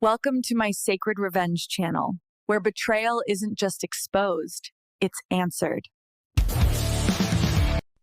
Welcome to my Sacred Revenge channel, where betrayal isn't just exposed, it's answered.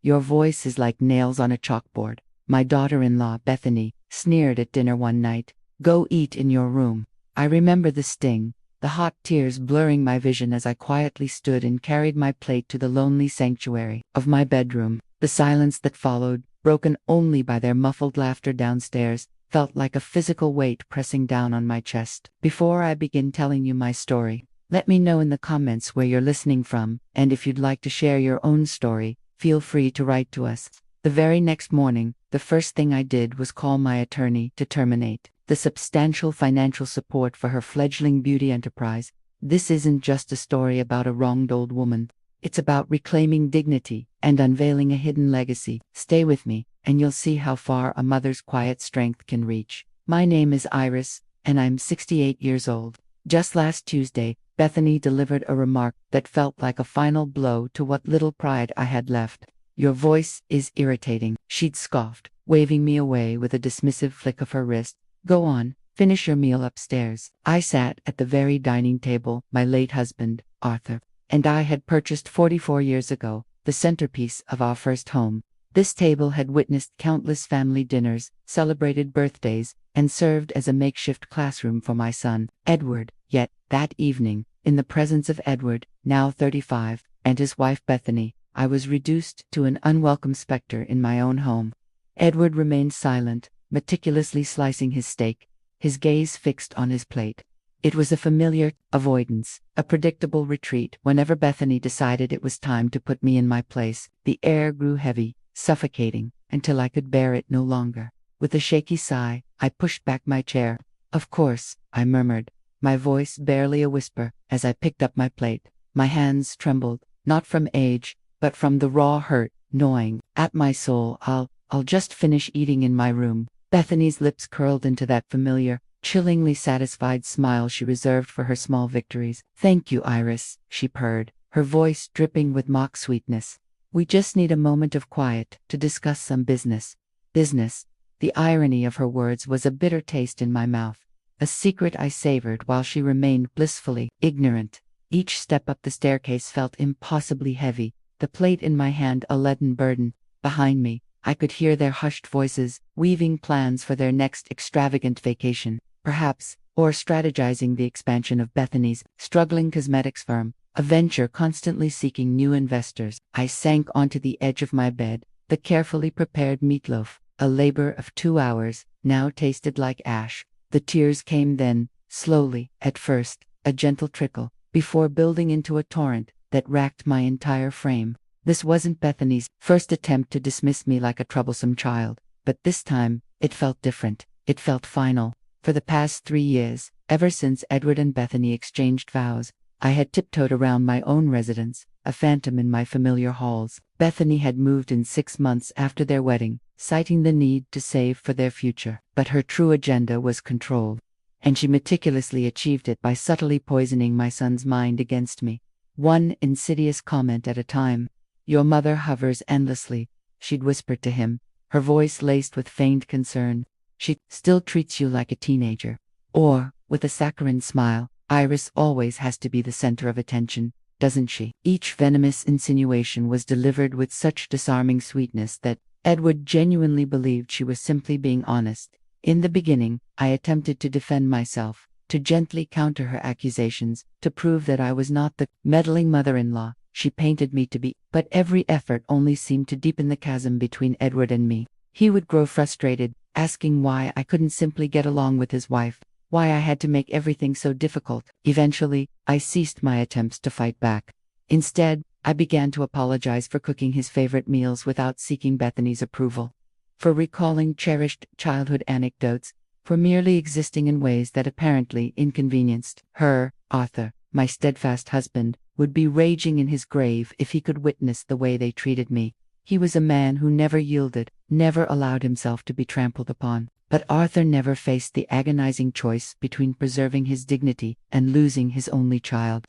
Your voice is like nails on a chalkboard. My daughter-in-law, Bethany, sneered at dinner one night. Go eat in your room. I remember the sting, the hot tears blurring my vision as I quietly stood and carried my plate to the lonely sanctuary of my bedroom. The silence that followed, broken only by their muffled laughter downstairs, felt like a physical weight pressing down on my chest. Before I begin telling you my story, let me know in the comments where you're listening from, and if you'd like to share your own story, feel free to write to us. The very next morning, the first thing I did was call my attorney to terminate the substantial financial support for her fledgling beauty enterprise. This isn't just a story about a wronged old woman. It's about reclaiming dignity and unveiling a hidden legacy. Stay with me, and you'll see how far a mother's quiet strength can reach. My name is Iris, and I'm 68 years old. Just last Tuesday, Bethany delivered a remark that felt like a final blow to what little pride I had left. Your voice is irritating, she'd scoffed, waving me away with a dismissive flick of her wrist. Go on, finish your meal upstairs. I sat at the very dining table my late husband, Arthur, and I had purchased 44 years ago, the centerpiece of our first home. This table had witnessed countless family dinners, celebrated birthdays, and served as a makeshift classroom for my son, Edward. Yet, that evening, in the presence of Edward, now 35, and his wife Bethany, I was reduced to an unwelcome specter in my own home. Edward remained silent, meticulously slicing his steak, his gaze fixed on his plate. It was a familiar avoidance, a predictable retreat. Whenever Bethany decided it was time to put me in my place, the air grew heavy, suffocating, until I could bear it no longer. With a shaky sigh, I pushed back my chair. Of course, I murmured, my voice barely a whisper, as I picked up my plate. My hands trembled, not from age, but from the raw hurt gnawing at my soul. I'll just finish eating in my room. Bethany's lips curled into that familiar, chillingly satisfied smile she reserved for her small victories. Thank you, Iris, she purred, her voice dripping with mock sweetness. We just need a moment of quiet to discuss some business. Business. The irony of her words was a bitter taste in my mouth, a secret I savored while she remained blissfully ignorant. Each step up the staircase felt impossibly heavy, the plate in my hand a leaden burden. Behind me, I could hear their hushed voices, weaving plans for their next extravagant vacation, perhaps, or strategizing the expansion of Bethany's struggling cosmetics firm, a venture constantly seeking new investors. I sank onto the edge of my bed. The carefully prepared meatloaf, a labor of 2 hours, now tasted like ash. The tears came then, slowly, at first, a gentle trickle, before building into a torrent that racked my entire frame. This wasn't Bethany's first attempt to dismiss me like a troublesome child, but this time, it felt different. It felt final. For the past 3 years, ever since Edward and Bethany exchanged vows, I had tiptoed around my own residence, a phantom in my familiar halls. Bethany had moved in 6 months after their wedding, citing the need to save for their future. But her true agenda was control, and she meticulously achieved it by subtly poisoning my son's mind against me. One insidious comment at a time. Your mother hovers endlessly, she'd whispered to him, her voice laced with feigned concern. She still treats you like a teenager. Or, with a saccharine smile, Iris always has to be the center of attention, doesn't she? Each venomous insinuation was delivered with such disarming sweetness that Edward genuinely believed she was simply being honest. In the beginning, I attempted to defend myself, to gently counter her accusations, to prove that I was not the meddling mother-in-law she painted me to be, but every effort only seemed to deepen the chasm between Edward and me. He would grow frustrated, asking why I couldn't simply get along with his wife, why I had to make everything so difficult. Eventually, I ceased my attempts to fight back. Instead, I began to apologize for cooking his favorite meals without seeking Bethany's approval, for recalling cherished childhood anecdotes, for merely existing in ways that apparently inconvenienced her. Arthur, my steadfast husband, would be raging in his grave if he could witness the way they treated me. He was a man who never yielded, never allowed himself to be trampled upon. But Arthur never faced the agonizing choice between preserving his dignity and losing his only child.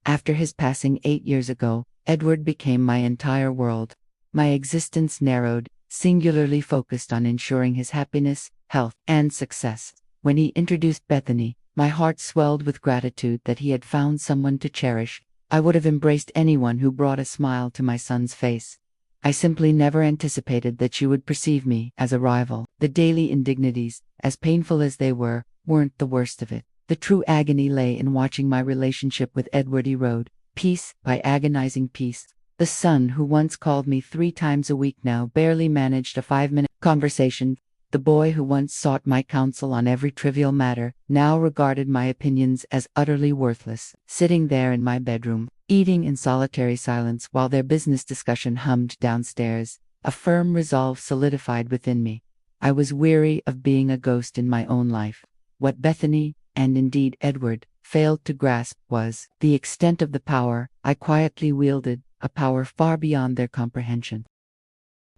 After his passing 8 years ago, Edward became my entire world. My existence narrowed, singularly focused on ensuring his happiness, health, and success. When he introduced Bethany, My heart swelled with gratitude that he had found someone to cherish. I would have embraced anyone who brought a smile to my son's face. I simply never anticipated that you would perceive me as a rival. The daily indignities, as painful as they were, weren't the worst of it. The true agony lay in watching my relationship with Edward erode, piece by agonizing piece. The son who once called me 3 times a week now barely managed a 5-minute conversation. The boy who once sought my counsel on every trivial matter now regarded my opinions as utterly worthless. Sitting there in my bedroom, eating in solitary silence while their business discussion hummed downstairs, a firm resolve solidified within me. I was weary of being a ghost in my own life. What Bethany, and indeed Edward, failed to grasp was the extent of the power I quietly wielded, a power far beyond their comprehension.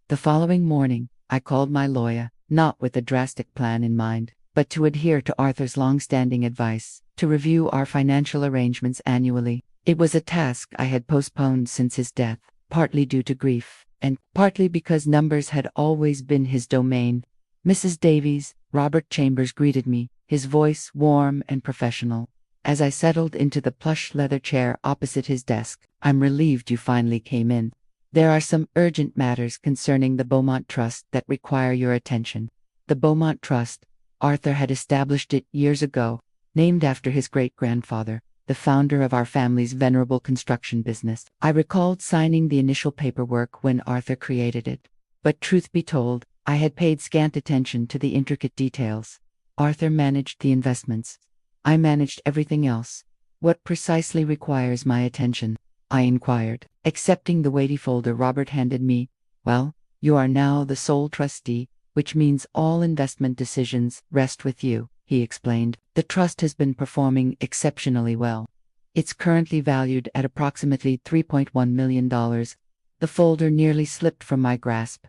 The following morning, I called my lawyer, not with a drastic plan in mind, but to adhere to Arthur's long-standing advice, to review our financial arrangements annually. It was a task I had postponed since his death, partly due to grief, and partly because numbers had always been his domain. Mrs. Davies, Robert Chambers greeted me, his voice warm and professional. As I settled into the plush leather chair opposite his desk, "I'm relieved you finally came in. There are some urgent matters concerning the Beaumont Trust that require your attention." The Beaumont Trust, Arthur had established it years ago, named after his great-grandfather, the founder of our family's venerable construction business. I recalled signing the initial paperwork when Arthur created it. But truth be told, I had paid scant attention to the intricate details. Arthur managed the investments. I managed everything else. "What precisely requires my attention?" I inquired, accepting the weighty folder Robert handed me. "Well, you are now the sole trustee, which means all investment decisions rest with you," he explained. "The trust has been performing exceptionally well. It's currently valued at approximately $3.1 million. The folder nearly slipped from my grasp.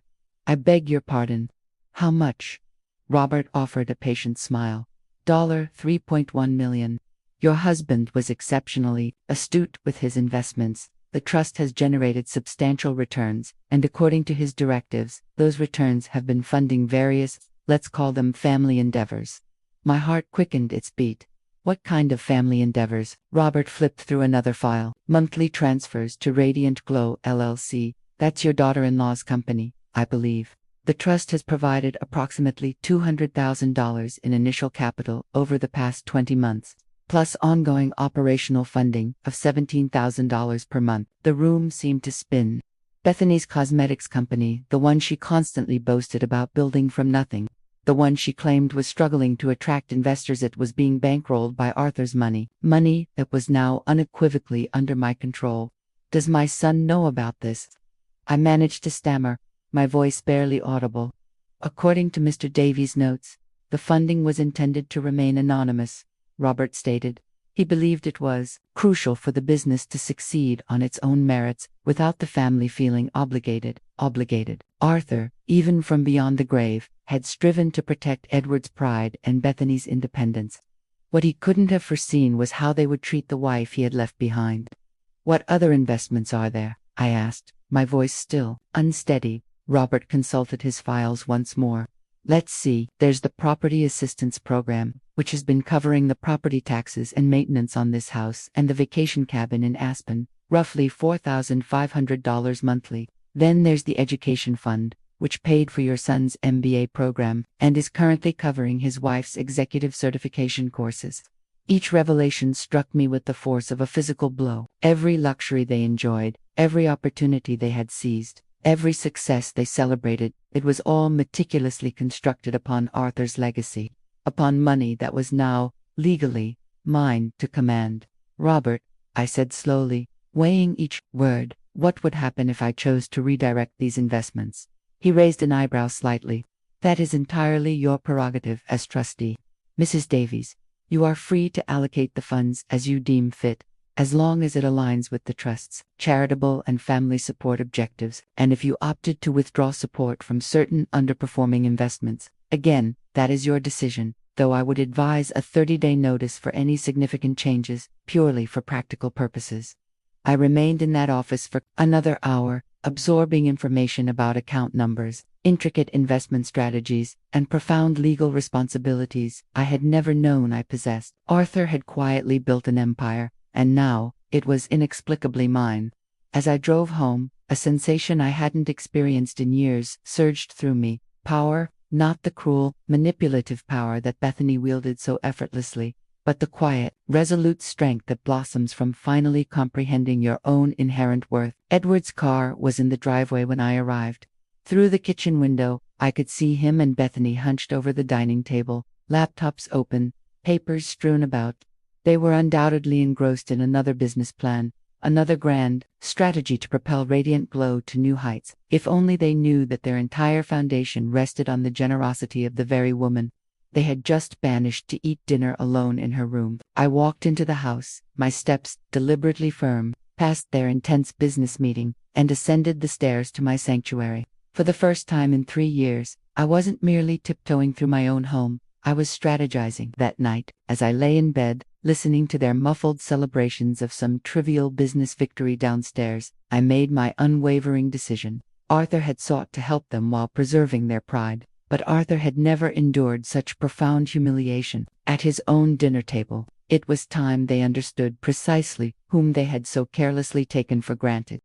"I beg your pardon. How much?" Robert offered a patient smile. $3.1 million. Your husband was exceptionally astute with his investments. The trust has generated substantial returns, and according to his directives, those returns have been funding various, let's call them family endeavors." My heart quickened its beat. What kind of family endeavors? Robert flipped through another file. "Monthly transfers to Radiant Glow LLC. That's your daughter-in-law's company, I believe. The trust has provided approximately $200,000 in initial capital over the past 20 months. Plus ongoing operational funding of $17,000 per month." The room seemed to spin. Bethany's cosmetics company, the one she constantly boasted about building from nothing, the one she claimed was struggling to attract investors, it was being bankrolled by Arthur's money that was now unequivocally under my control. "Does my son know about this?" I managed to stammer, my voice barely audible. "According to Mr. Davies' notes, the funding was intended to remain anonymous," Robert stated. He believed it was crucial for the business to succeed on its own merits without the family feeling obligated. Arthur, even from beyond the grave, had striven to protect Edward's pride and Bethany's independence. What he couldn't have foreseen was how they would treat the wife he had left behind. "What other investments are there?" I asked, my voice still unsteady. Robert consulted his files once more. "Let's see, there's the Property Assistance Program, which has been covering the property taxes and maintenance on this house and the vacation cabin in Aspen, roughly $4,500 monthly. Then there's the Education Fund, which paid for your son's MBA program and is currently covering his wife's executive certification courses." Each revelation struck me with the force of a physical blow. Every luxury they enjoyed, every opportunity they had seized, every success they celebrated, it was all meticulously constructed upon Arthur's legacy, upon money that was now, legally, mine to command. "Robert," I said slowly, weighing each word, "what would happen if I chose to redirect these investments?" He raised an eyebrow slightly. "That is entirely your prerogative as trustee. Mrs. Davies, you are free to allocate the funds as you deem fit, as long as it aligns with the trust's charitable and family support objectives, and if you opted to withdraw support from certain underperforming investments, again, that is your decision, though I would advise a 30-day notice for any significant changes, purely for practical purposes." I remained in that office for another hour, absorbing information about account numbers, intricate investment strategies, and profound legal responsibilities I had never known I possessed. Arthur had quietly built an empire, and now it was inexplicably mine. As I drove home, a sensation I hadn't experienced in years surged through me. Power, not the cruel, manipulative power that Bethany wielded so effortlessly, but the quiet, resolute strength that blossoms from finally comprehending your own inherent worth. Edward's car was in the driveway when I arrived. Through the kitchen window, I could see him and Bethany hunched over the dining table, laptops open, papers strewn about. They were undoubtedly engrossed in another business plan, another grand strategy to propel Radiant Glow to new heights. If only they knew that their entire foundation rested on the generosity of the very woman they had just banished to eat dinner alone in her room. I walked into the house, my steps deliberately firm, past their intense business meeting, and ascended the stairs to my sanctuary. For the first time in 3 years, I wasn't merely tiptoeing through my own home, I was strategizing. That night, as I lay in bed, listening to their muffled celebrations of some trivial business victory downstairs, I made my unwavering decision. Arthur had sought to help them while preserving their pride, but Arthur had never endured such profound humiliation. At his own dinner table, it was time they understood precisely whom they had so carelessly taken for granted.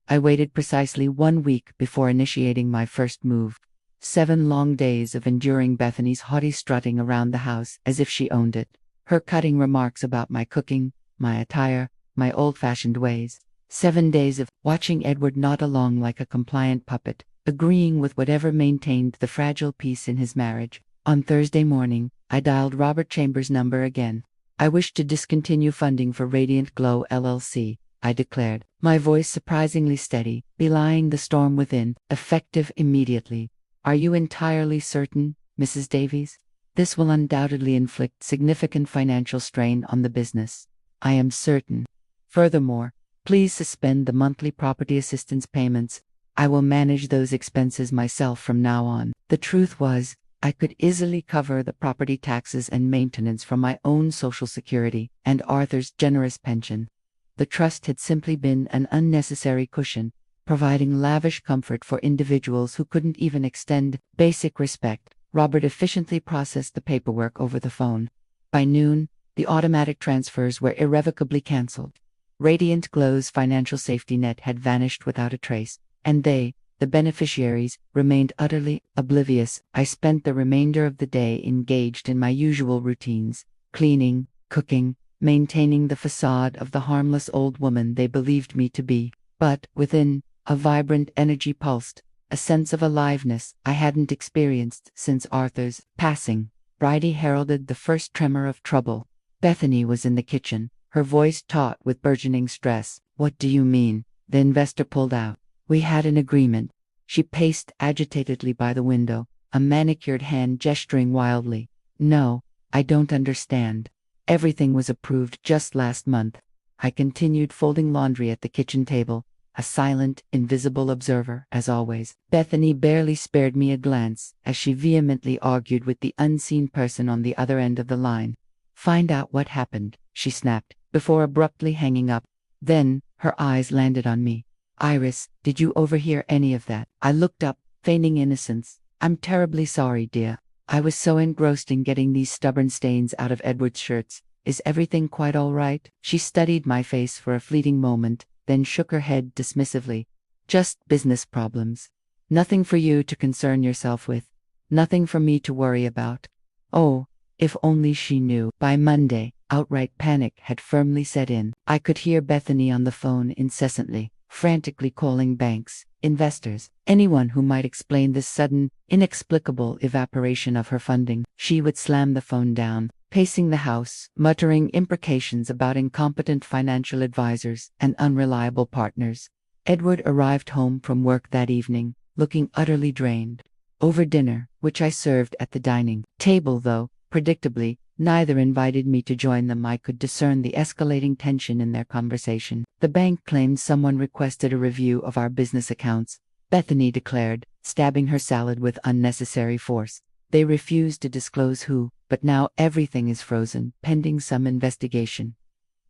I waited precisely 1 week before initiating my first move. 7 long days of enduring Bethany's haughty strutting around the house as if she owned it. Her cutting remarks about my cooking, my attire, my old-fashioned ways. 7 days of watching Edward nod along like a compliant puppet, agreeing with whatever maintained the fragile peace in his marriage. On Thursday morning, I dialed Robert Chambers' number again. I wish to discontinue funding for Radiant Glow LLC, I declared, my voice surprisingly steady, belying the storm within, effective immediately. Are you entirely certain, Mrs. Davies? This will undoubtedly inflict significant financial strain on the business. I am certain. Furthermore, please suspend the monthly property assistance payments. I will manage those expenses myself from now on. The truth was, I could easily cover the property taxes and maintenance from my own Social Security and Arthur's generous pension. The trust had simply been an unnecessary cushion, providing lavish comfort for individuals who couldn't even extend basic respect. Robert efficiently processed the paperwork over the phone. By noon, the automatic transfers were irrevocably cancelled. Radiant Glow's financial safety net had vanished without a trace, and they, the beneficiaries, remained utterly oblivious. I spent the remainder of the day engaged in my usual routines, cleaning, cooking, maintaining the facade of the harmless old woman they believed me to be. But within, a vibrant energy pulsed, a sense of aliveness I hadn't experienced since Arthur's passing. Bridie heralded the first tremor of trouble. Bethany was in the kitchen, her voice taut with burgeoning stress. What do you mean? The investor pulled out. We had an agreement. She paced agitatedly by the window, a manicured hand gesturing wildly. No, I don't understand. Everything was approved just last month. I continued folding laundry at the kitchen table, a silent, invisible observer, as always. Bethany barely spared me a glance as she vehemently argued with the unseen person on the other end of the line. Find out what happened, she snapped, before abruptly hanging up. Then, her eyes landed on me. Iris, did you overhear any of that? I looked up, feigning innocence. I'm terribly sorry, dear. I was so engrossed in getting these stubborn stains out of Edward's shirts. Is everything quite all right? She studied my face for a fleeting moment, then shook her head dismissively. Just business problems. Nothing for you to concern yourself with. Nothing for me to worry about. Oh, if only she knew. By Monday, outright panic had firmly set in. I could hear Bethany on the phone incessantly, frantically calling banks, investors, anyone who might explain this sudden, inexplicable evaporation of her funding. She would slam the phone down, pacing the house, muttering imprecations about incompetent financial advisors and unreliable partners. Edward arrived home from work that evening, looking utterly drained. Over dinner, which I served at the dining table though, predictably, neither invited me to join them. I could discern the escalating tension in their conversation. The bank claimed someone requested a review of our business accounts, Bethany declared, stabbing her salad with unnecessary force. They refused to disclose who, but now everything is frozen, pending some investigation.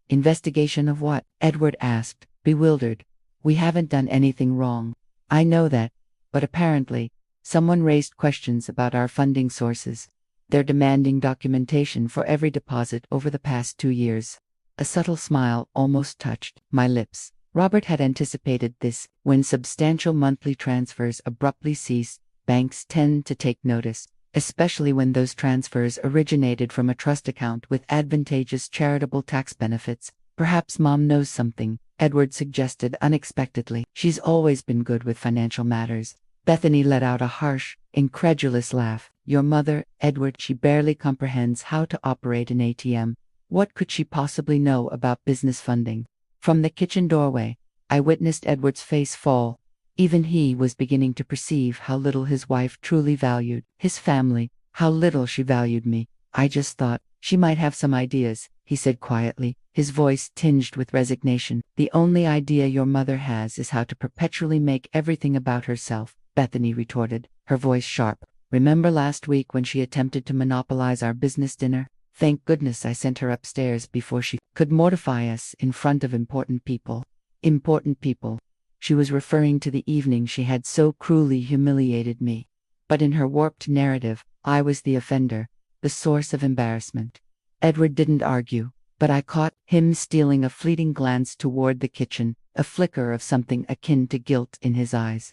Investigation of what? Edward asked, bewildered. We haven't done anything wrong. I know that. but apparently, someone raised questions about our funding sources. They're demanding documentation for every deposit over the past 2 years. A subtle smile almost touched my lips. Robert had anticipated this. When substantial monthly transfers abruptly cease, banks tend to take notice, especially when those transfers originated from a trust account with advantageous charitable tax benefits. Perhaps Mom knows something, Edward suggested unexpectedly. She's always been good with financial matters. Bethany let out a harsh, incredulous laugh. Your mother, Edward, she barely comprehends how to operate an ATM. What could she possibly know about business funding? From the kitchen doorway, I witnessed Edward's face fall. Even he was beginning to perceive how little his wife truly valued his family, how little she valued me. I just thought she might have some ideas, he said quietly, his voice tinged with resignation. The only idea your mother has is how to perpetually make everything about herself, Bethany retorted, her voice sharp. Remember last week when she attempted to monopolize our business dinner? Thank goodness I sent her upstairs before she could mortify us in front of important people. Important people. She was referring to the evening she had so cruelly humiliated me. But in her warped narrative, I was the offender, the source of embarrassment. Edward didn't argue, but I caught him stealing a fleeting glance toward the kitchen, a flicker of something akin to guilt in his eyes.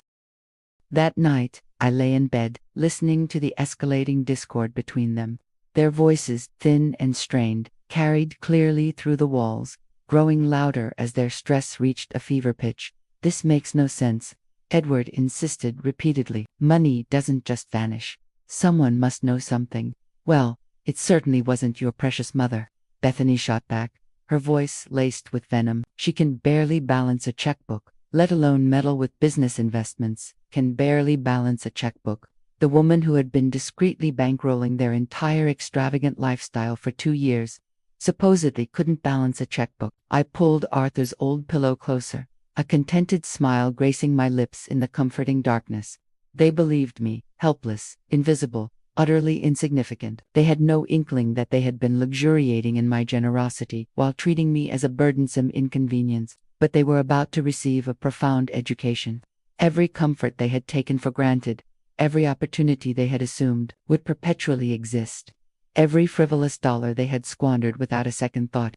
That night, I lay in bed, listening to the escalating discord between them. Their voices, thin and strained, carried clearly through the walls, growing louder as their stress reached a fever pitch. This makes no sense, Edward insisted repeatedly. Money doesn't just vanish. Someone must know something. Well, it certainly wasn't your precious mother, Bethany shot back, her voice laced with venom. She can barely balance a checkbook, let alone meddle with business investments, can barely balance a checkbook. The woman who had been discreetly bankrolling their entire extravagant lifestyle for 2 years, supposedly couldn't balance a checkbook. I pulled Arthur's old pillow closer, a contented smile gracing my lips in the comforting darkness. They believed me, helpless, invisible, utterly insignificant. They had no inkling that they had been luxuriating in my generosity while treating me as a burdensome inconvenience, but they were about to receive a profound education. Every comfort they had taken for granted, every opportunity they had assumed, would perpetually exist. Every frivolous dollar they had squandered without a second thought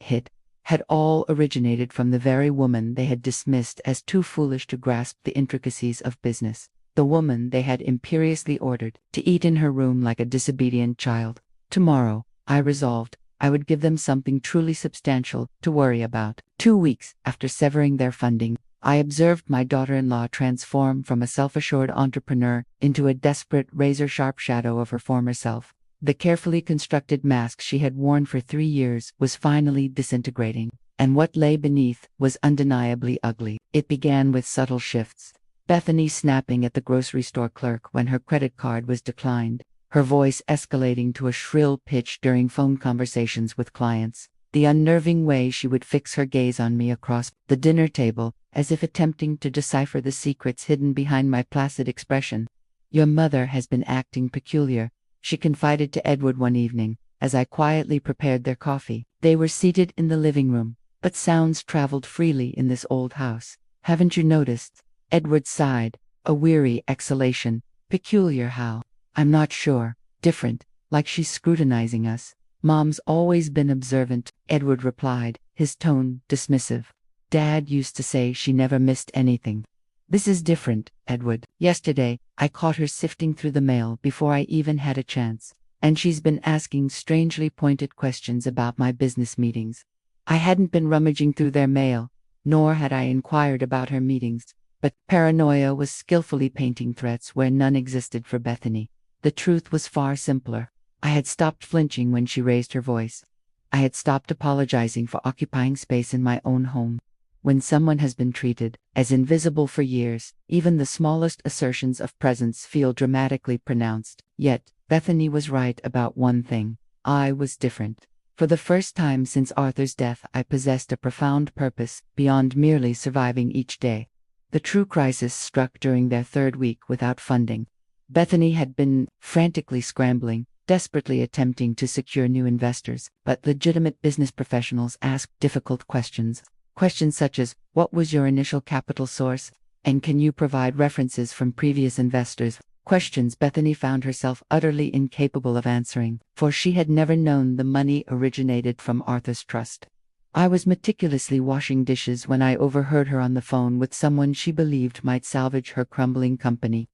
had all originated from the very woman they had dismissed as too foolish to grasp the intricacies of business. The woman they had imperiously ordered to eat in her room like a disobedient child. Tomorrow, I resolved, I would give them something truly substantial to worry about. 2 weeks after severing their funding, I observed my daughter-in-law transform from a self-assured entrepreneur into a desperate, razor-sharp shadow of her former self. The carefully constructed mask she had worn for 3 years was finally disintegrating, and what lay beneath was undeniably ugly. It began with subtle shifts. Bethany snapping at the grocery store clerk when her credit card was declined, her voice escalating to a shrill pitch during phone conversations with clients. The unnerving way she would fix her gaze on me across the dinner table, as if attempting to decipher the secrets hidden behind my placid expression. Your mother has been acting peculiar, she confided to Edward one evening, as I quietly prepared their coffee. They were seated in the living room, but sounds traveled freely in this old house. Haven't you noticed? Edward sighed, a weary exhalation. Peculiar how? I'm not sure. Different, like she's scrutinizing us. Mom's always been observant, Edward replied, his tone dismissive. Dad used to say she never missed anything. This is different, Edward. Yesterday, I caught her sifting through the mail before I even had a chance, and she's been asking strangely pointed questions about my business meetings. I hadn't been rummaging through their mail, nor had I inquired about her meetings, but paranoia was skillfully painting threats where none existed for Bethany. The truth was far simpler. I had stopped flinching when she raised her voice. I had stopped apologizing for occupying space in my own home. When someone has been treated as invisible for years, even the smallest assertions of presence feel dramatically pronounced. Yet, Bethany was right about one thing. I was different. For the first time since Arthur's death, I possessed a profound purpose beyond merely surviving each day. The true crisis struck during their 3rd week without funding. Bethany had been frantically scrambling, desperately attempting to secure new investors, but legitimate business professionals asked difficult questions. Questions such as, what was your initial capital source? And can you provide references from previous investors? Questions Bethany found herself utterly incapable of answering, for she had never known the money originated from Arthur's trust. I was meticulously washing dishes when I overheard her on the phone with someone she believed might salvage her crumbling company.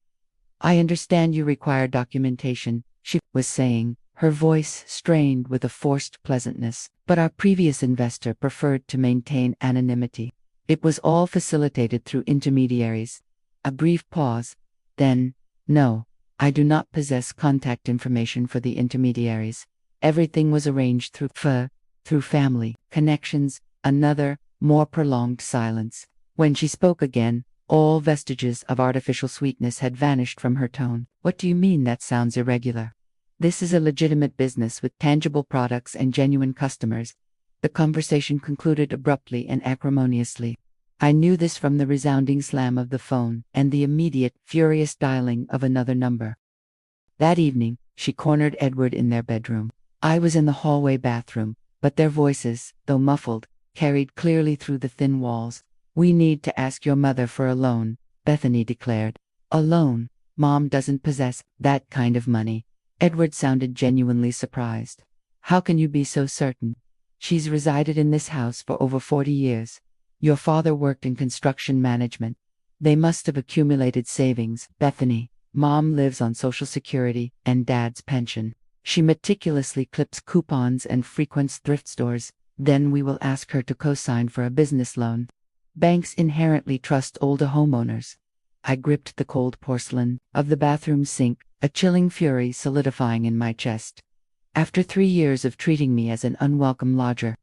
I understand you require documentation, she was saying, her voice strained with a forced pleasantness, but our previous investor preferred to maintain anonymity. It was all facilitated through intermediaries. A brief pause. Then, no, I do not possess contact information for the intermediaries. Everything was arranged through family connections. Another, more prolonged silence. When she spoke again, all vestiges of artificial sweetness had vanished from her tone. What do you mean that sounds irregular? This is a legitimate business with tangible products and genuine customers. The conversation concluded abruptly and acrimoniously. I knew this from the resounding slam of the phone and the immediate, furious dialing of another number. That evening, she cornered Edward in their bedroom. I was in the hallway bathroom, but their voices, though muffled, carried clearly through the thin walls. We need to ask your mother for a loan, Bethany declared. A loan? Mom doesn't possess that kind of money. Edward sounded genuinely surprised. How can you be so certain? She's resided in this house for over 40 years. Your father worked in construction management. They must have accumulated savings, Bethany. Mom lives on Social Security and Dad's pension. She meticulously clips coupons and frequents thrift stores. Then we will ask her to co-sign for a business loan. Banks inherently trust older homeowners. I gripped the cold porcelain of the bathroom sink, a chilling fury solidifying in my chest. After 3 years of treating me as an unwelcome lodger,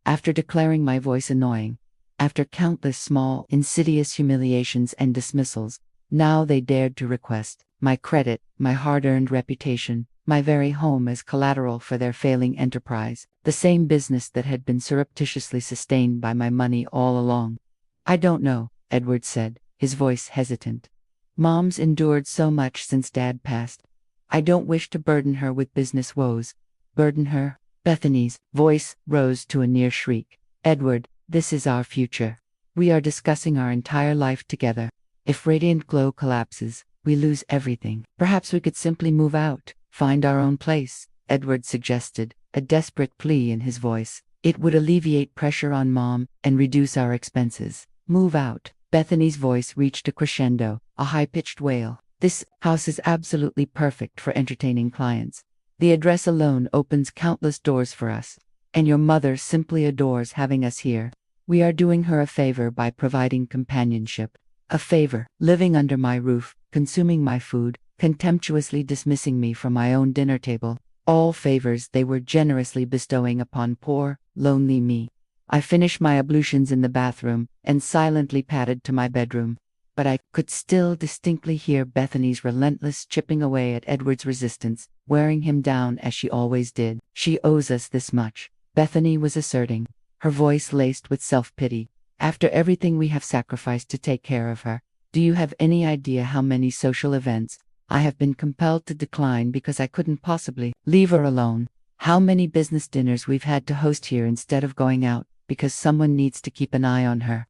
after declaring my voice annoying, after countless small, insidious humiliations and dismissals, now they dared to request my credit, my hard-earned reputation, my very home as collateral for their failing enterprise, the same business that had been surreptitiously sustained by my money all along. I don't know, Edward said, his voice hesitant. Mom's endured so much since Dad passed. I don't wish to burden her with business woes. Burden her? Bethany's voice rose to a near shriek. Edward, this is our future. We are discussing our entire life together. If Radiant Glow collapses, we lose everything. Perhaps we could simply move out, find our own place, Edward suggested, a desperate plea in his voice. It would alleviate pressure on Mom and reduce our expenses. Move out. Bethany's voice reached a crescendo, a high-pitched wail. This house is absolutely perfect for entertaining clients. The address alone opens countless doors for us. And your mother simply adores having us here. We are doing her a favor by providing companionship. A favor, living under my roof, consuming my food, contemptuously dismissing me from my own dinner table. All favors they were generously bestowing upon poor, lonely me. I finished my ablutions in the bathroom and silently padded to my bedroom. But I could still distinctly hear Bethany's relentless chipping away at Edward's resistance, wearing him down as she always did. She owes us this much, Bethany was asserting, her voice laced with self-pity. After everything we have sacrificed to take care of her, do you have any idea how many social events I have been compelled to decline because I couldn't possibly leave her alone? How many business dinners we've had to host here instead of going out, because someone needs to keep an eye on her?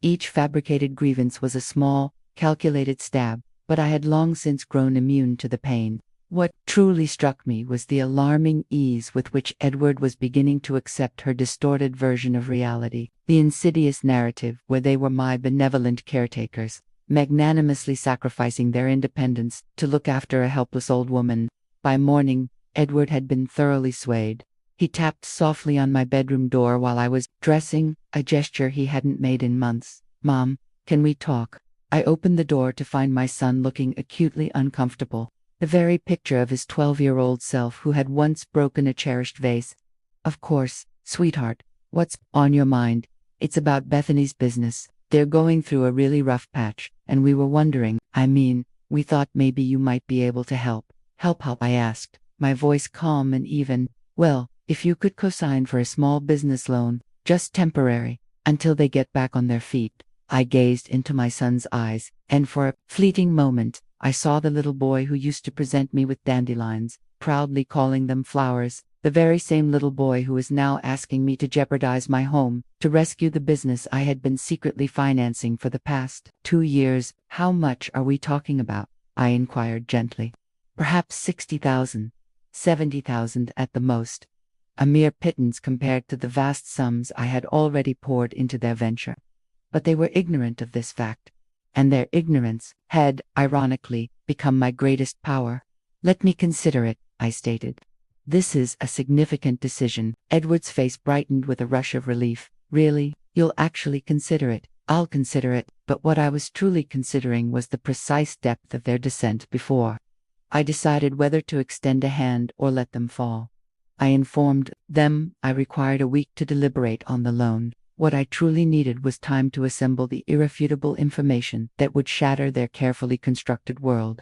Each fabricated grievance was a small, calculated stab, but I had long since grown immune to the pain. What truly struck me was the alarming ease with which Edward was beginning to accept her distorted version of reality, the insidious narrative where they were my benevolent caretakers, magnanimously sacrificing their independence to look after a helpless old woman. By morning, Edward had been thoroughly swayed. He tapped softly on my bedroom door while I was dressing, a gesture he hadn't made in months. Mom, can we talk? I opened the door to find my son looking acutely uncomfortable, the very picture of his 12-year-old self who had once broken a cherished vase. Of course, sweetheart, what's on your mind? It's about Bethany's business. They're going through a really rough patch, and we were wondering, we thought maybe you might be able to help. Help, I asked, my voice calm and even. Well, if you could co-sign for a small business loan, just temporary, until they get back on their feet. I gazed into my son's eyes, and for a fleeting moment, I saw the little boy who used to present me with dandelions, proudly calling them flowers. the very same little boy who is now asking me to jeopardize my home, to rescue the business I had been secretly financing for the past 2 years. How much are we talking about? I inquired gently. Perhaps 60,000, 70,000 at the most. A mere pittance compared to the vast sums I had already poured into their venture. But they were ignorant of this fact, and their ignorance had, ironically, become my greatest power. Let me consider it, I stated. This is a significant decision. Edward's face brightened with a rush of relief. Really? You'll actually consider it? I'll consider it, but what I was truly considering was the precise depth of their descent before I decided whether to extend a hand or let them fall. I informed them I required a week to deliberate on the loan. What I truly needed was time to assemble the irrefutable information that would shatter their carefully constructed world.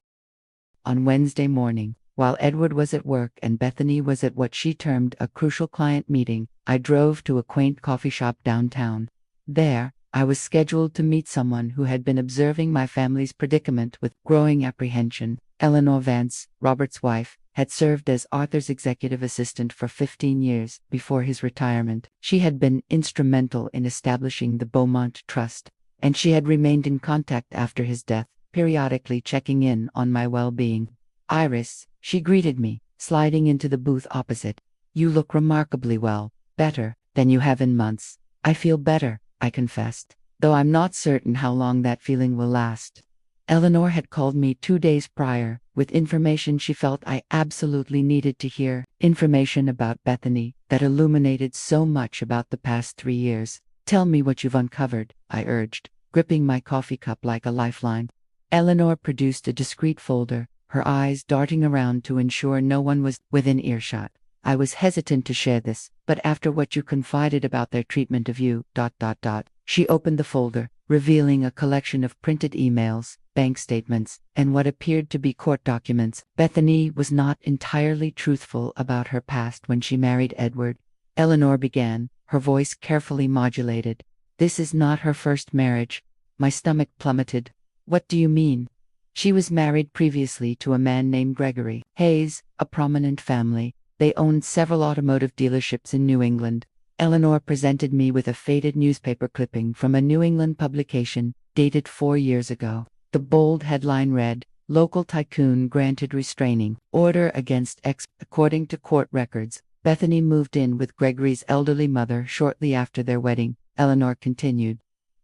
On Wednesday morning, while Edward was at work and Bethany was at what she termed a crucial client meeting, I drove to a quaint coffee shop downtown. There, I was scheduled to meet someone who had been observing my family's predicament with growing apprehension. Eleanor Vance, Robert's wife, had served as Arthur's executive assistant for 15 years before his retirement. She had been instrumental in establishing the Beaumont Trust, and she had remained in contact after his death, periodically checking in on my well-being. "Iris," she greeted me, sliding into the booth opposite. "You look remarkably well, better than you have in months." "I feel better," I confessed, "though I'm not certain how long that feeling will last." Eleanor had called me 2 days prior, with information she felt I absolutely needed to hear, information about Bethany that illuminated so much about the past 3 years. "Tell me what you've uncovered," I urged, gripping my coffee cup like a lifeline. Eleanor produced a discreet folder, her eyes darting around to ensure no one was within earshot. "I was hesitant to share this, but after what you confided about their treatment of you, .. She opened the folder, revealing a collection of printed emails, bank statements, and what appeared to be court documents. Bethany was not entirely truthful about her past when she married Edward. Eleanor began, her voice carefully modulated. "This is not her first marriage." My stomach plummeted. "What do you mean?" "She was married previously to a man named Gregory Hayes, a prominent family. They owned several automotive dealerships in New England." Eleanor presented me with a faded newspaper clipping from a New England publication, dated 4 years ago. The bold headline read, "Local tycoon granted restraining order against ex." According to court records, Bethany moved in with Gregory's elderly mother shortly after their wedding, Eleanor continued.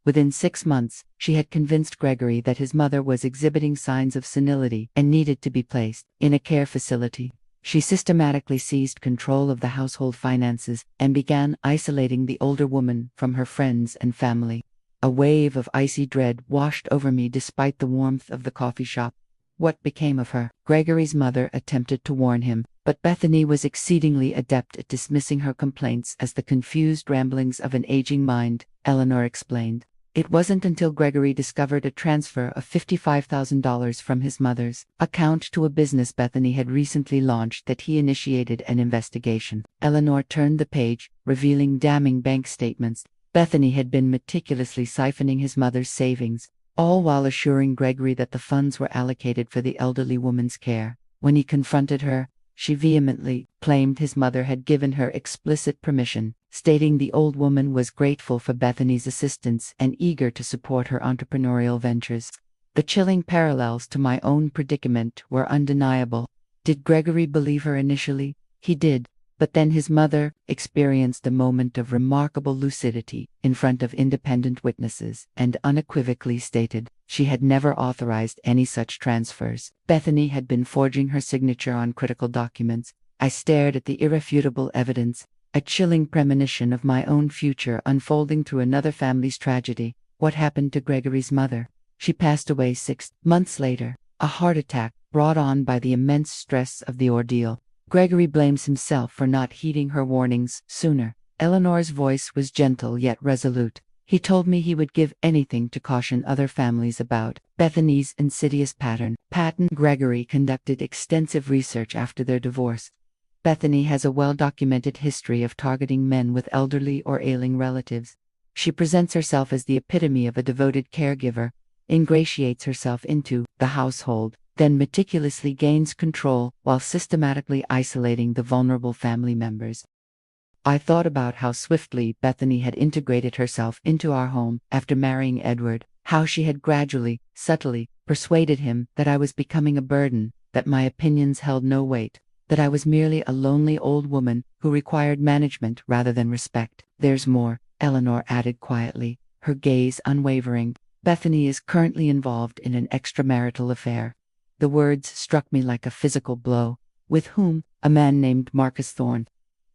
Within 6 months, she had convinced Gregory that his mother was exhibiting signs of senility and needed to be placed in a care facility. She systematically seized control of the household finances and began isolating the older woman from her friends and family. A wave of icy dread washed over me despite the warmth of the coffee shop. What became of her? Gregory's mother attempted to warn him, but Bethany was exceedingly adept at dismissing her complaints as the confused ramblings of an aging mind, Eleanor explained. It wasn't until Gregory discovered a transfer of $55,000 from his mother's account to a business Bethany had recently launched that he initiated an investigation. Eleanor turned the page, revealing damning bank statements. Bethany had been meticulously siphoning his mother's savings, all while assuring Gregory that the funds were allocated for the elderly woman's care. When he confronted her, she vehemently claimed his mother had given her explicit permission, stating the old woman was grateful for Bethany's assistance and eager to support her entrepreneurial ventures. The chilling parallels to my own predicament were undeniable. Did Gregory believe her initially? He did, but then his mother experienced a moment of remarkable lucidity in front of independent witnesses and unequivocally stated she had never authorized any such transfers. Bethany had been forging her signature on critical documents. I stared at the irrefutable evidence, a chilling premonition of my own future unfolding through another family's tragedy. What happened to Gregory's mother? She passed away 6 months later, a heart attack brought on by the immense stress of the ordeal. Gregory blames himself for not heeding her warnings sooner. Eleanor's voice was gentle yet resolute. He told me he would give anything to caution other families about Bethany's insidious pattern. Gregory conducted extensive research after their divorce. Bethany has a well-documented history of targeting men with elderly or ailing relatives. She presents herself as the epitome of a devoted caregiver, ingratiates herself into the household, then meticulously gains control while systematically isolating the vulnerable family members. I thought about how swiftly Bethany had integrated herself into our home after marrying Edward, how she had gradually, subtly, persuaded him that I was becoming a burden, that my opinions held no weight, that I was merely a lonely old woman who required management rather than respect. There's more, Eleanor added quietly, her gaze unwavering. Bethany is currently involved in an extramarital affair. The words struck me like a physical blow. With whom? A man named Marcus Thorne.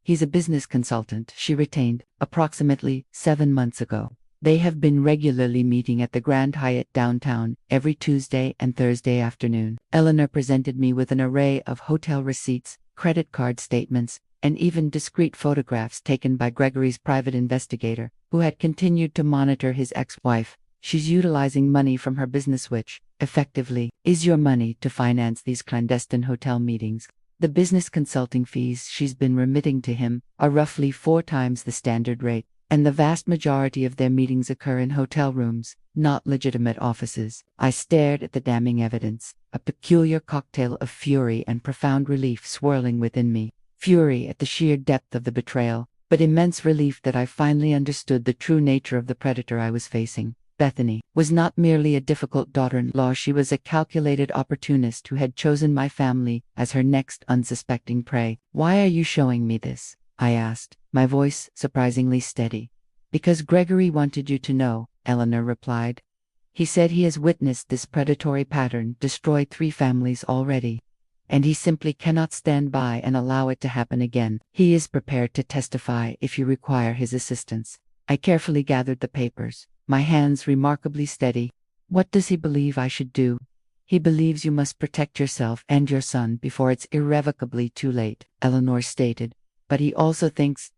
He's a business consultant she retained approximately 7 months ago. They have been regularly meeting at the Grand Hyatt downtown every Tuesday and Thursday afternoon. Eleanor presented me with an array of hotel receipts, credit card statements, and even discreet photographs taken by Gregory's private investigator, who had continued to monitor his ex-wife. She's utilizing money from her business which, effectively, is your money to finance these clandestine hotel meetings. The business consulting fees she's been remitting to him are roughly 4 times the standard rate, and the vast majority of their meetings occur in hotel rooms, not legitimate offices. I stared at the damning evidence, a peculiar cocktail of fury and profound relief swirling within me. Fury at the sheer depth of the betrayal, but immense relief that I finally understood the true nature of the predator I was facing. Bethany was not merely a difficult daughter-in-law, she was a calculated opportunist who had chosen my family as her next unsuspecting prey. "Why are you showing me this?" I asked, my voice surprisingly steady. "Because Gregory wanted you to know," Eleanor replied. "He said he has witnessed this predatory pattern destroy 3 families already, and he simply cannot stand by and allow it to happen again. He is prepared to testify if you require his assistance." I carefully gathered the papers, my hands remarkably steady. "What does he believe I should do?" "He believes you must protect yourself and your son before it's irrevocably too late," Eleanor stated. "But he also thinks...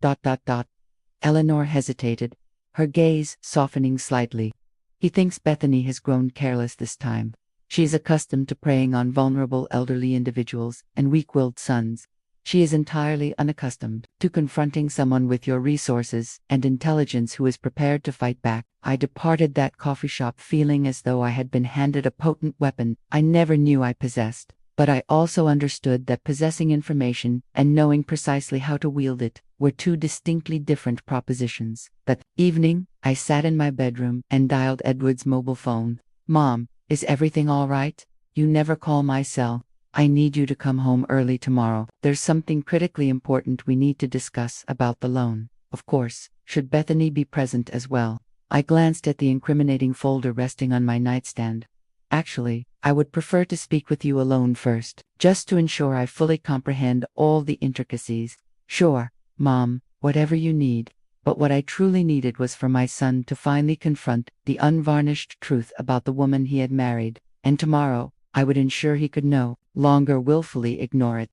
Eleanor hesitated, her gaze softening slightly. "He thinks Bethany has grown careless this time. She is accustomed to preying on vulnerable elderly individuals and weak-willed sons. She is entirely unaccustomed to confronting someone with your resources and intelligence who is prepared to fight back." I departed that coffee shop feeling as though I had been handed a potent weapon I never knew I possessed, but I also understood that possessing information and knowing precisely how to wield it were 2 distinctly different propositions. That evening, I sat in my bedroom and dialed Edward's mobile phone. "Mom, is everything all right? You never call my cell. I need you to come home early tomorrow. There's something critically important we need to discuss about the loan. Of course, should Bethany be present as well?" I glanced at the incriminating folder resting on my nightstand. "Actually, I would prefer to speak with you alone first, just to ensure I fully comprehend all the intricacies." "Sure, Mom, whatever you need." But what I truly needed was for my son to finally confront the unvarnished truth about the woman he had married, and tomorrow, I would ensure he could no longer willfully ignore it.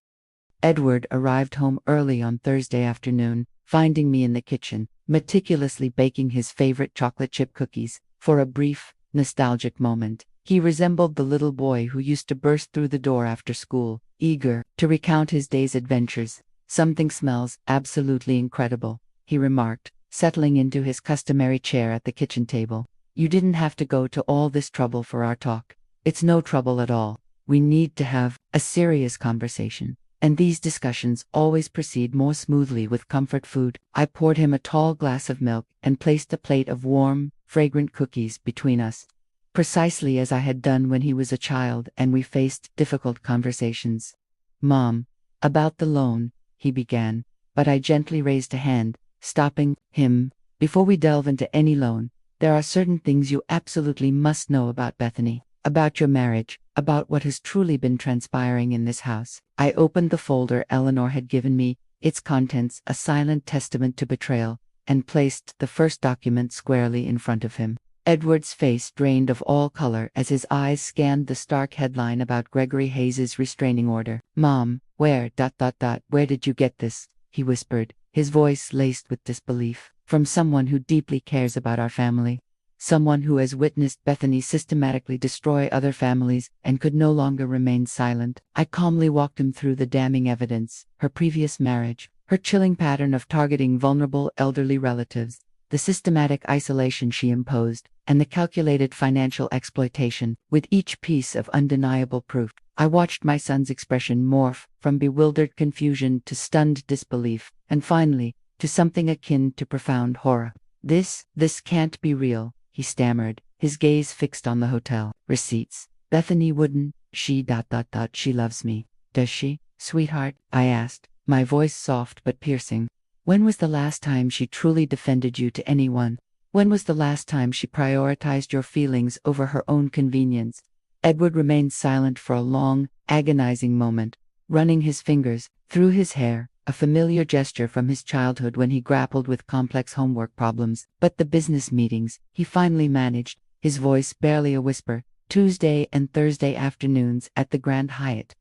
Edward arrived home early on Thursday afternoon, finding me in the kitchen, meticulously baking his favorite chocolate chip cookies. For a brief, nostalgic moment, he resembled the little boy who used to burst through the door after school, eager to recount his day's adventures. "Something smells absolutely incredible," he remarked, settling into his customary chair at the kitchen table. "You didn't have to go to all this trouble for our talk." "It's no trouble at all. We need to have a serious conversation. And these discussions always proceed more smoothly with comfort food." I poured him a tall glass of milk and placed a plate of warm, fragrant cookies between us, precisely as I had done when he was a child and we faced difficult conversations. "Mom, about the loan," he began, but I gently raised a hand, stopping him. "Before we delve into any loan, there are certain things you absolutely must know about Bethany, about your marriage, about what has truly been transpiring in this house." I opened the folder Eleanor had given me, its contents a silent testament to betrayal, and placed the first document squarely in front of him. Edward's face drained of all color as his eyes scanned the stark headline about Gregory Hayes's restraining order. "Mom, where did you get this?" he whispered, his voice laced with disbelief. "From someone who deeply cares about our family. Someone who has witnessed Bethany systematically destroy other families and could no longer remain silent." I calmly walked him through the damning evidence, her previous marriage, her chilling pattern of targeting vulnerable elderly relatives, the systematic isolation she imposed, and the calculated financial exploitation, with each piece of undeniable proof. I watched my son's expression morph from bewildered confusion to stunned disbelief, and finally, to something akin to profound horror. This can't be real, he stammered, his gaze fixed on the hotel receipts. Bethany Wooden, she loves me. Does she, sweetheart? I asked, my voice soft but piercing. When was the last time she truly defended you to anyone? When was the last time she prioritized your feelings over her own convenience? Edward remained silent for a long, agonizing moment, running his fingers through his hair, a familiar gesture from his childhood when he grappled with complex homework problems. But the business meetings, he finally managed, his voice barely a whisper. Tuesday and Thursday afternoons at the Grand Hyatt.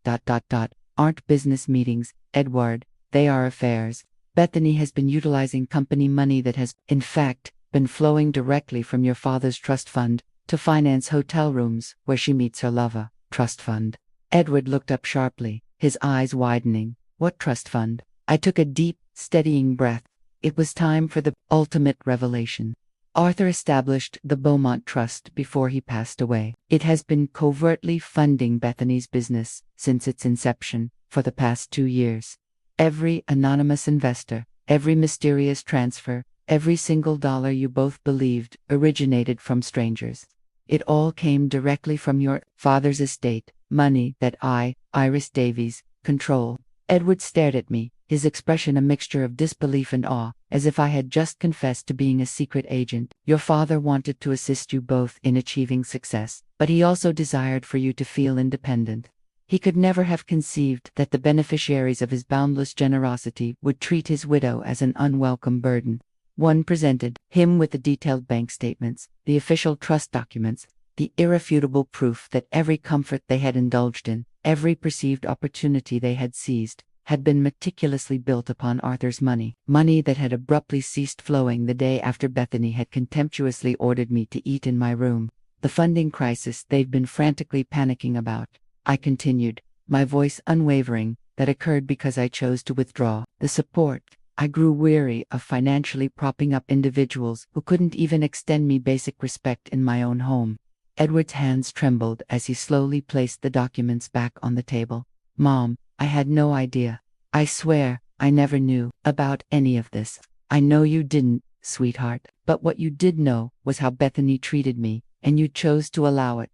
Aren't business meetings, Edward, they are affairs. Bethany has been utilizing company money that has, in fact, been flowing directly from your father's trust fund to finance hotel rooms where she meets her lover. Trust fund. Edward looked up sharply, his eyes widening. What trust fund? I took a deep, steadying breath. It was time for the ultimate revelation. Arthur established the Beaumont Trust before he passed away. It has been covertly funding Bethany's business since its inception for the past 2 years. Every anonymous investor, every mysterious transfer, every single dollar you both believed originated from strangers. It all came directly from your father's estate, money that I, Iris Davies, control. Edward stared at me, his expression a mixture of disbelief and awe, as if I had just confessed to being a secret agent. Your father wanted to assist you both in achieving success, but he also desired for you to feel independent. He could never have conceived that the beneficiaries of his boundless generosity would treat his widow as an unwelcome burden. One presented him with the detailed bank statements, the official trust documents, the irrefutable proof that every comfort they had indulged in, every perceived opportunity they had seized, had been meticulously built upon Arthur's money that had abruptly ceased flowing the day after Bethany had contemptuously ordered me to eat in my room. The funding crisis they've been frantically panicking about, I continued, my voice unwavering, that occurred because I chose to withdraw the support. I grew weary of financially propping up individuals who couldn't even extend me basic respect in my own home. Edward's hands trembled as he slowly placed the documents back on the table. Mom, I had no idea. I swear, I never knew about any of this. I know you didn't, sweetheart, but what you did know was how Bethany treated me, and you chose to allow it.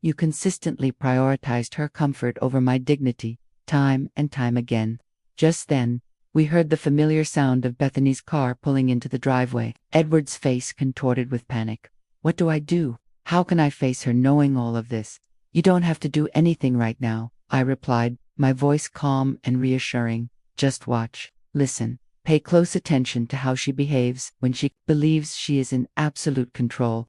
You consistently prioritized her comfort over my dignity, time and time again. Just then, we heard the familiar sound of Bethany's car pulling into the driveway. Edward's face contorted with panic. What do I do? How can I face her knowing all of this? You don't have to do anything right now, I replied, my voice calm and reassuring. Just watch, listen, pay close attention to how she behaves when she believes she is in absolute control.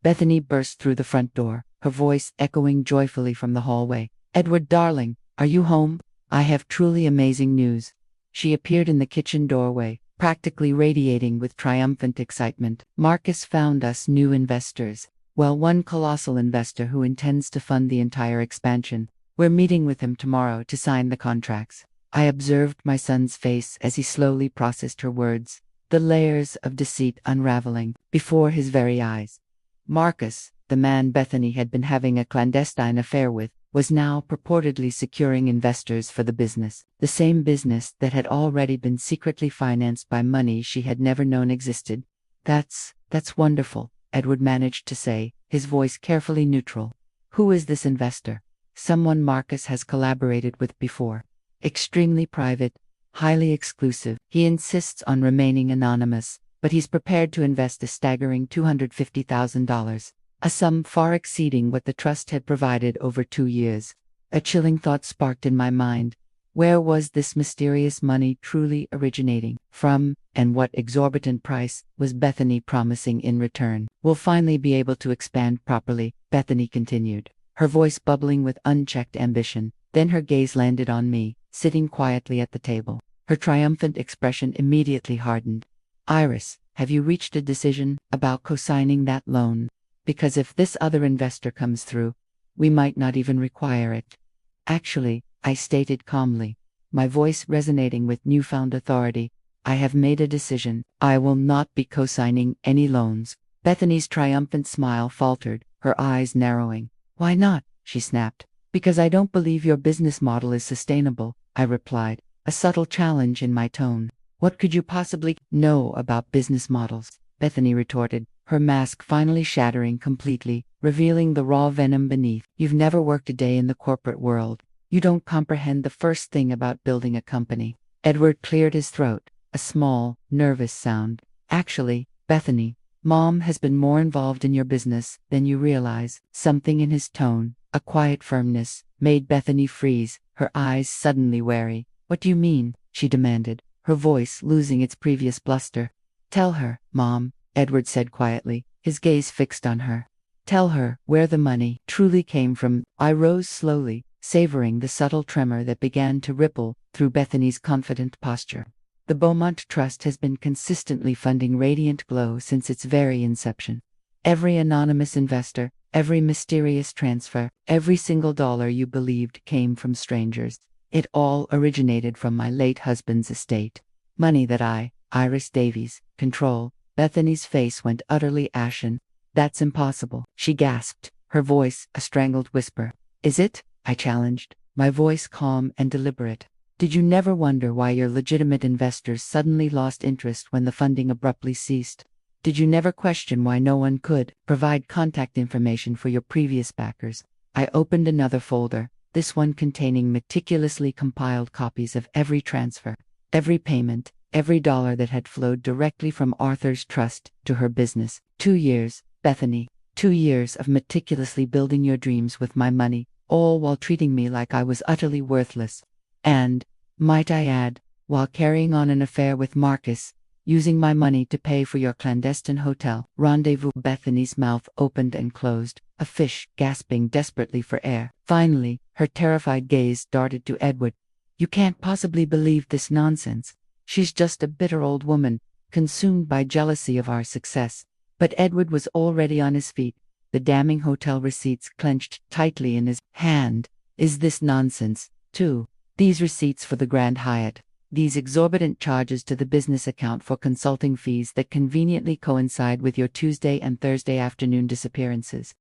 Bethany burst through the front door, her voice echoing joyfully from the hallway. Edward, darling, are you home? I have truly amazing news. She appeared in the kitchen doorway, practically radiating with triumphant excitement. Marcus found us new investors. Well, one colossal investor who intends to fund the entire expansion. We're meeting with him tomorrow to sign the contracts. I observed my son's face as he slowly processed her words, the layers of deceit unraveling before his very eyes. Marcus, the man Bethany had been having a clandestine affair with, was now purportedly securing investors for the business, the same business that had already been secretly financed by money she had never known existed. That's wonderful, Edward managed to say, his voice carefully neutral. Who is this investor? Someone Marcus has collaborated with before. Extremely private, highly exclusive. He insists on remaining anonymous, but he's prepared to invest a staggering $250,000. A sum far exceeding what the trust had provided over 2 years. A chilling thought sparked in my mind. Where was this mysterious money truly originating from, and what exorbitant price was Bethany promising in return? We'll finally be able to expand properly, Bethany continued, her voice bubbling with unchecked ambition. Then her gaze landed on me, sitting quietly at the table. Her triumphant expression immediately hardened. Iris, have you reached a decision about co-signing that loan? Because if this other investor comes through, we might not even require it. Actually, I stated calmly, my voice resonating with newfound authority, I have made a decision. I will not be co-signing any loans. Bethany's triumphant smile faltered, her eyes narrowing. Why not? She snapped. Because I don't believe your business model is sustainable, I replied, a subtle challenge in my tone. What could you possibly know about business models? Bethany retorted, her mask finally shattering completely, revealing the raw venom beneath. You've never worked a day in the corporate world. You don't comprehend the first thing about building a company. Edward cleared his throat, a small, nervous sound. Actually, Bethany, Mom has been more involved in your business than you realize. Something in his tone, a quiet firmness, made Bethany freeze, her eyes suddenly wary. What do you mean? She demanded, her voice losing its previous bluster. Tell her, Mom, Edward said quietly, his gaze fixed on her. Tell her where the money truly came from. I rose slowly, savoring the subtle tremor that began to ripple through Bethany's confident posture. The Beaumont Trust has been consistently funding Radiant Glow since its very inception. Every anonymous investor, every mysterious transfer, every single dollar you believed came from strangers. It all originated from my late husband's estate. Money that I, Iris Davies, control. Bethany's face went utterly ashen. That's impossible, she gasped, her voice a strangled whisper. Is it? I challenged, my voice calm and deliberate. Did you never wonder why your legitimate investors suddenly lost interest when the funding abruptly ceased? Did you never question why no one could provide contact information for your previous backers? I opened another folder, this one containing meticulously compiled copies of every transfer, every payment, every dollar that had flowed directly from Arthur's trust to her business. 2 years, Bethany, 2 years of meticulously building your dreams with my money, all while treating me like I was utterly worthless. And, might I add, while carrying on an affair with Marcus, using my money to pay for your clandestine hotel rendezvous. Bethany's mouth opened and closed, a fish gasping desperately for air. Finally, her terrified gaze darted to Edward. You can't possibly believe this nonsense. She's just a bitter old woman, consumed by jealousy of our success. But Edward was already on his feet, the damning hotel receipts clenched tightly in his hand. Is this nonsense, too? These receipts for the Grand Hyatt, these exorbitant charges to the business account for consulting fees that conveniently coincide with your Tuesday and Thursday afternoon disappearances.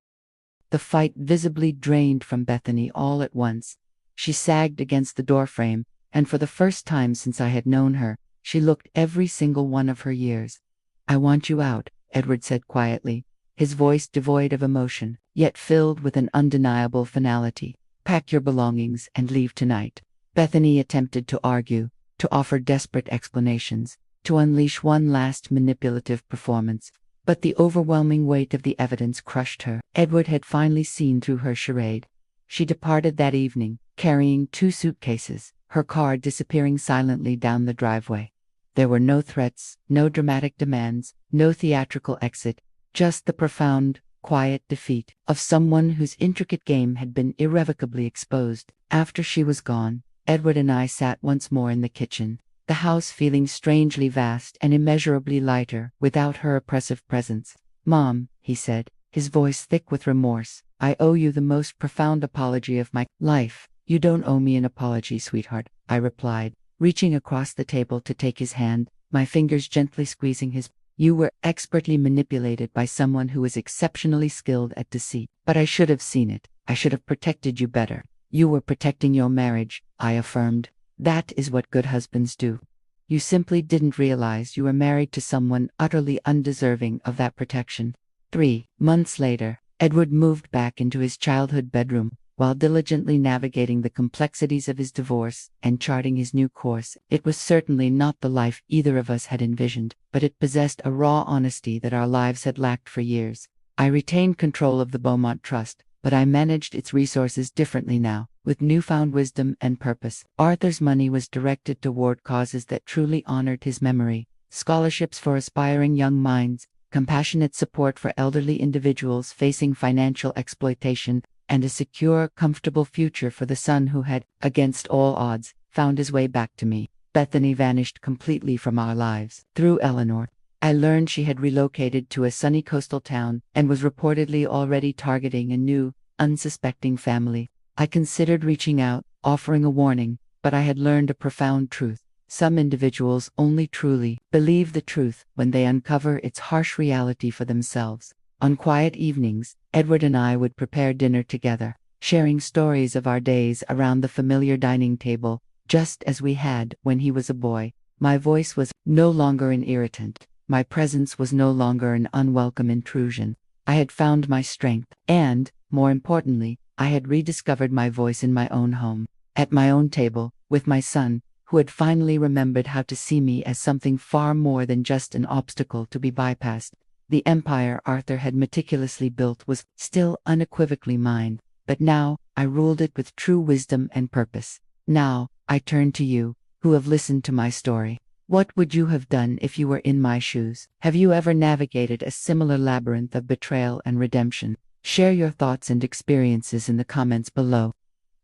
The fight visibly drained from Bethany all at once. She sagged against the doorframe, and for the first time since I had known her, she looked every single one of her years. I want you out, Edward said quietly, his voice devoid of emotion, yet filled with an undeniable finality. Pack your belongings and leave tonight. Bethany attempted to argue, to offer desperate explanations, to unleash one last manipulative performance, but the overwhelming weight of the evidence crushed her. Edward had finally seen through her charade. She departed that evening, carrying 2 suitcases, her car disappearing silently down the driveway. There were no threats, no dramatic demands, no theatrical exit, just the profound, quiet defeat of someone whose intricate game had been irrevocably exposed. After she was gone, Edward and I sat once more in the kitchen, the house feeling strangely vast and immeasurably lighter without her oppressive presence. Mom, he said, his voice thick with remorse, I owe you the most profound apology of my life. You don't owe me an apology, sweetheart, I replied, reaching across the table to take his hand, my fingers gently squeezing his. You were expertly manipulated by someone who was exceptionally skilled at deceit. But I should have seen it. I should have protected you better. You were protecting your marriage, I affirmed. That is what good husbands do. You simply didn't realize you were married to someone utterly undeserving of that protection. 3 months later, Edward moved back into his childhood bedroom, while diligently navigating the complexities of his divorce and charting his new course. It was certainly not the life either of us had envisioned, but it possessed a raw honesty that our lives had lacked for years. I retained control of the Beaumont Trust, but I managed its resources differently now, with newfound wisdom and purpose. Arthur's money was directed toward causes that truly honored his memory: scholarships for aspiring young minds, compassionate support for elderly individuals facing financial exploitation, and a secure, comfortable future for the son who had, against all odds, found his way back to me. Bethany vanished completely from our lives. Through Eleanor, I learned she had relocated to a sunny coastal town and was reportedly already targeting a new, unsuspecting family. I considered reaching out, offering a warning, but I had learned a profound truth. Some individuals only truly believe the truth when they uncover its harsh reality for themselves. On quiet evenings, Edward and I would prepare dinner together, sharing stories of our days around the familiar dining table, just as we had when he was a boy. My voice was no longer an irritant. My presence was no longer an unwelcome intrusion. I had found my strength, and, more importantly, I had rediscovered my voice in my own home, at my own table, with my son, who had finally remembered how to see me as something far more than just an obstacle to be bypassed. The empire Arthur had meticulously built was still unequivocally mine, but now I ruled it with true wisdom and purpose. Now, I turn to you, who have listened to my story. What would you have done if you were in my shoes? Have you ever navigated a similar labyrinth of betrayal and redemption? Share your thoughts and experiences in the comments below.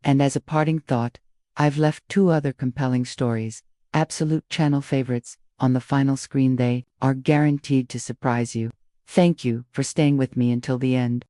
And as a parting thought, I've left 2 other compelling stories, absolute channel favorites, on the final screen. They are guaranteed to surprise you. Thank you for staying with me until the end.